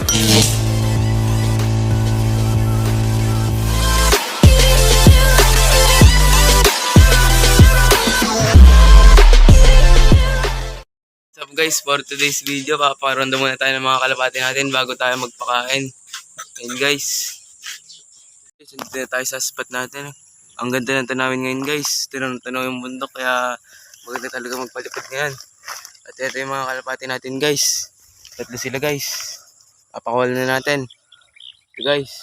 What's up guys, for today's video, paparondo muna tayo ng mga kalapati natin bago tayo magpakain. Ayan guys. Dito na tayo sa spot natin. Ang ganda ng tanawin ngayon guys. Tanaw yung bundok kaya maganda talaga magpalipad ngayon. At ito yung mga kalapati natin guys. Tatlo sila guys. Papakawal na natin. Ito guys.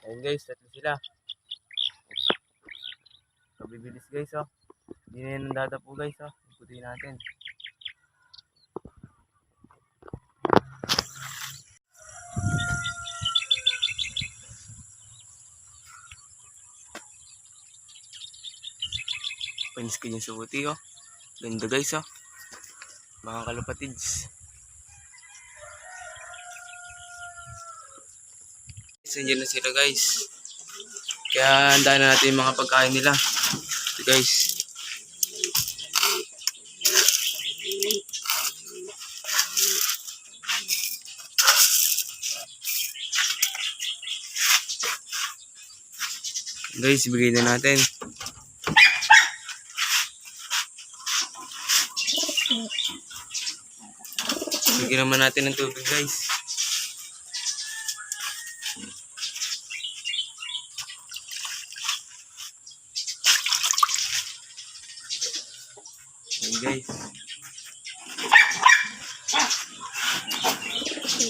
Ayan guys, tatlo sila. Kabibilis guys oh. Hindi na yan ang dadapo guys oh. Ikutin natin. Panis ko yung subuti oh. Ganda guys oh. Mga kalapatids. Nandiyan na sila guys. Kaya handaan na natin yung mga pagkain nila. Ito guys. Guys, ibigay na natin. Bigyan naman natin ng tubig guys. Ayan guys.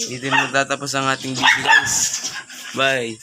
Dito na magtatapos ang ating video guys. Bye.